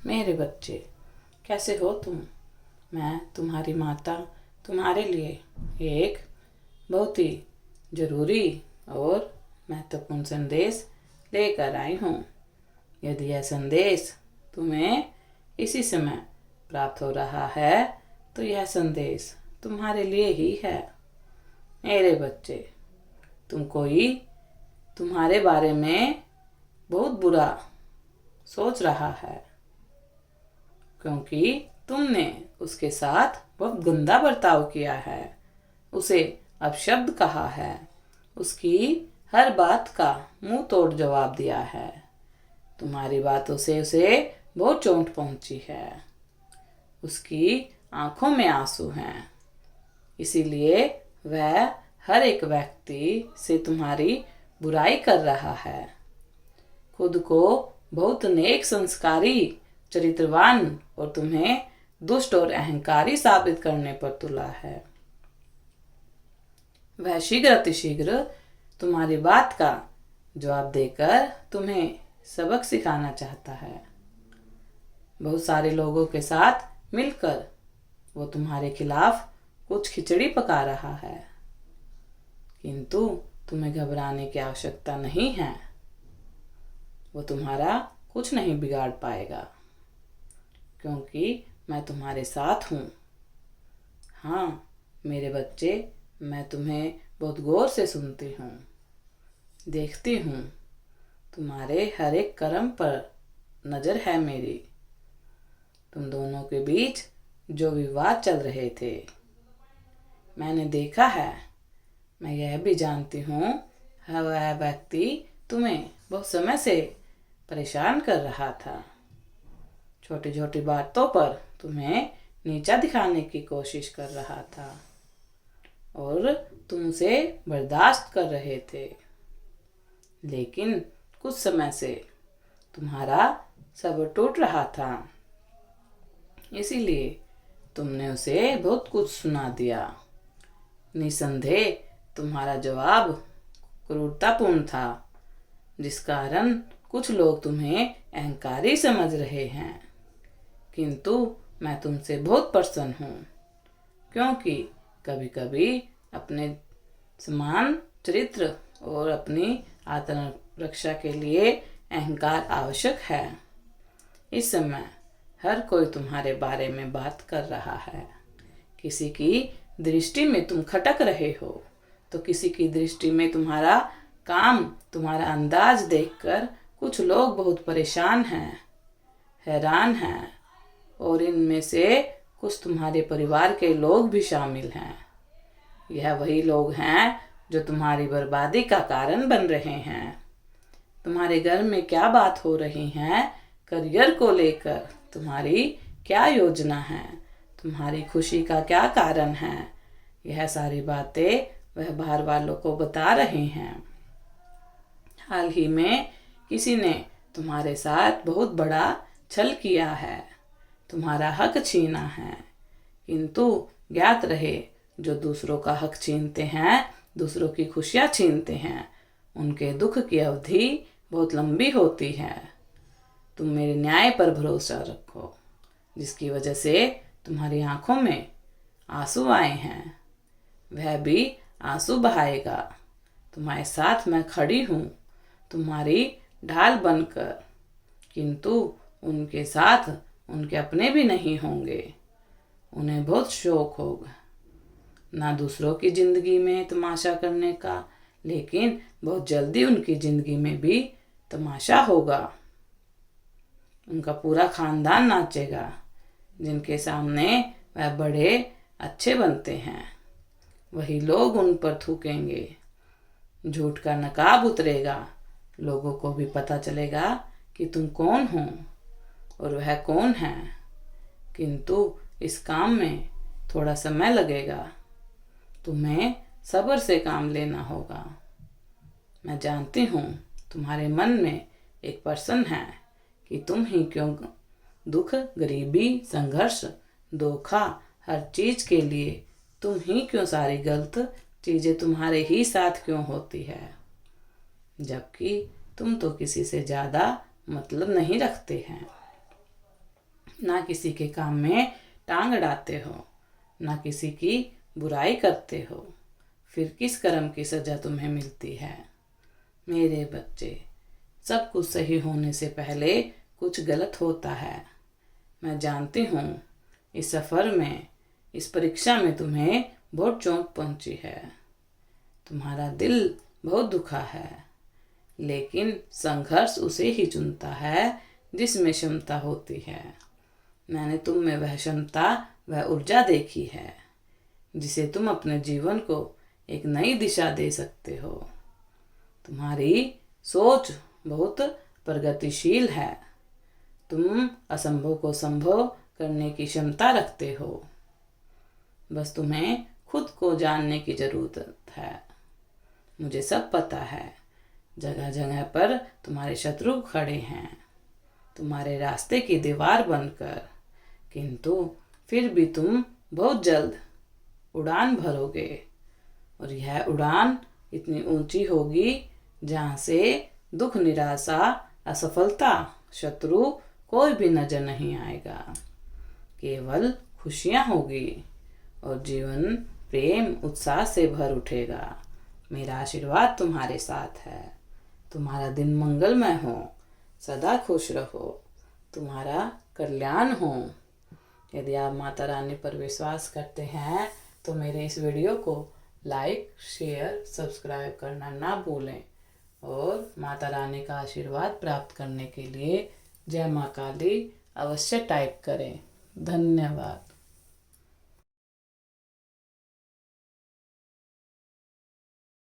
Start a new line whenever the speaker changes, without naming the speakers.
मेरे बच्चे, कैसे हो तुम? मैं तुम्हारी माता तुम्हारे लिए एक बहुत ही ज़रूरी और महत्वपूर्ण संदेश लेकर आई हूँ। यदि यह संदेश तुम्हें इसी समय प्राप्त हो रहा है तो यह संदेश तुम्हारे लिए ही है। मेरे बच्चे, कोई तुम्हारे बारे में बहुत बुरा सोच रहा है, क्योंकि तुमने उसके साथ बहुत गंदा बर्ताव किया है, उसे अपशब्द कहा है, उसकी हर बात का मुंह तोड़ जवाब दिया है। तुम्हारी बातों से उसे बहुत चोट पहुंची है, उसकी आंखों में आंसू हैं। इसीलिए वह हर एक व्यक्ति से तुम्हारी बुराई कर रहा है। खुद को बहुत नेक, संस्कारी, चरित्रवान और तुम्हें दुष्ट और अहंकारी साबित करने पर तुला है। वह शीघ्र अतिशीघ्र तुम्हारी बात का जवाब देकर तुम्हें सबक सिखाना चाहता है। बहुत सारे लोगों के साथ मिलकर वो तुम्हारे खिलाफ कुछ खिचड़ी पका रहा है, किंतु तुम्हें घबराने की आवश्यकता नहीं है। वो तुम्हारा कुछ नहीं बिगाड़ पाएगा, क्योंकि मैं तुम्हारे साथ हूँ। हाँ मेरे बच्चे, मैं तुम्हें बहुत गौर से सुनती हूँ, देखती हूँ। तुम्हारे हर एक कर्म पर नज़र है मेरी। तुम दोनों के बीच जो विवाद चल रहे थे, मैंने देखा है। मैं यह भी जानती हूँ वह व्यक्ति तुम्हें बहुत समय से परेशान कर रहा था। छोटी छोटी बातों पर तुम्हें नीचा दिखाने की कोशिश कर रहा था और तुम उसे बर्दाश्त कर रहे थे, लेकिन कुछ समय से तुम्हारा सब्र टूट रहा था। इसीलिए तुमने उसे बहुत कुछ सुना दिया। निसंदेह तुम्हारा जवाब क्रूरतापूर्ण था, जिस कारण कुछ लोग तुम्हें अहंकारी समझ रहे हैं। किंतु मैं तुमसे बहुत प्रसन्न हूँ, क्योंकि कभी कभी अपने समान चरित्र और अपनी आत्मरक्षा के लिए अहंकार आवश्यक है। इस समय हर कोई तुम्हारे बारे में बात कर रहा है। किसी की दृष्टि में तुम खटक रहे हो, तो किसी की दृष्टि में तुम्हारा काम, तुम्हारा अंदाज देखकर कुछ लोग बहुत परेशान हैं, हैरान हैं, और इनमें से कुछ तुम्हारे परिवार के लोग भी शामिल हैं। यह वही लोग हैं जो तुम्हारी बर्बादी का कारण बन रहे हैं। तुम्हारे घर में क्या बात हो रही है, करियर को लेकर तुम्हारी क्या योजना है, तुम्हारी खुशी का क्या कारण है, यह सारी बातें वह बाहर वालों को बता रहे हैं। हाल ही में किसी ने तुम्हारे साथ बहुत बड़ा छल किया है, तुम्हारा हक छीना है। किंतु ज्ञात रहे, जो दूसरों का हक छीनते हैं, दूसरों की खुशियाँ छीनते हैं, उनके दुख की अवधि बहुत लंबी होती है। तुम मेरे न्याय पर भरोसा रखो, जिसकी वजह से तुम्हारी आंखों में आंसू आए हैं। वह भी आंसू बहाएगा। तुम्हारे साथ मैं खड़ी हूँ, तुम्हारी ढाल बनकर। किंतु उनके साथ उनके अपने भी नहीं होंगे। उन्हें बहुत शौक होगा ना दूसरों की जिंदगी में तमाशा करने का, लेकिन बहुत जल्दी उनकी जिंदगी में भी तमाशा होगा। उनका पूरा खानदान नाचेगा, जिनके सामने वह बड़े अच्छे बनते हैं। वही लोग उन पर थूकेंगे, झूठ का नकाब उतरेगा, लोगों को भी पता चलेगा कि तुम कौन हो और वह कौन है। किंतु इस काम में थोड़ा समय लगेगा, तुम्हें सब्र से काम लेना होगा। मैं जानती हूँ तुम्हारे मन में एक प्रश्न है कि तुम ही क्यों दुख, गरीबी, संघर्ष, धोखा, हर चीज के लिए तुम ही क्यों सारी गलत चीजें तुम्हारे ही साथ क्यों होती है, जबकि तुम तो किसी से ज्यादा मतलब नहीं रखते हैं। ना किसी के काम में टांग अड़ाते हो, ना किसी की बुराई करते हो, फिर किस कर्म की सजा तुम्हें मिलती है। मेरे बच्चे, सब कुछ सही होने से पहले कुछ गलत होता है। मैं जानती हूँ इस सफ़र में, इस परीक्षा में तुम्हें बहुत चोट पहुँची है, तुम्हारा दिल बहुत दुखा है, लेकिन संघर्ष उसे ही चुनता है जिसमें क्षमता होती है। मैंने तुम में वह क्षमता, वह ऊर्जा देखी है जिसे तुम अपने जीवन को एक नई दिशा दे सकते हो। तुम्हारी सोच बहुत प्रगतिशील है, तुम असंभव को संभव करने की क्षमता रखते हो। बस तुम्हें खुद को जानने की ज़रूरत है। मुझे सब पता है, जगह जगह पर तुम्हारे शत्रु खड़े हैं, तुम्हारे रास्ते की दीवार बनकर, किंतु फिर भी तुम बहुत जल्द उड़ान भरोगे, और यह उड़ान इतनी ऊंची होगी जहाँ से दुख, निराशा, असफलता, शत्रु कोई भी नजर नहीं आएगा। केवल खुशियाँ होगी और जीवन प्रेम, उत्साह से भर उठेगा। मेरा आशीर्वाद तुम्हारे साथ है। तुम्हारा दिन मंगलमय हो, सदा खुश रहो, तुम्हारा कल्याण हो। यदि आप माता रानी पर विश्वास करते हैं तो मेरे इस वीडियो को लाइक, शेयर, सब्सक्राइब करना ना भूलें, और माता रानी का आशीर्वाद प्राप्त करने के लिए जय माँ काली अवश्य टाइप करें। धन्यवाद।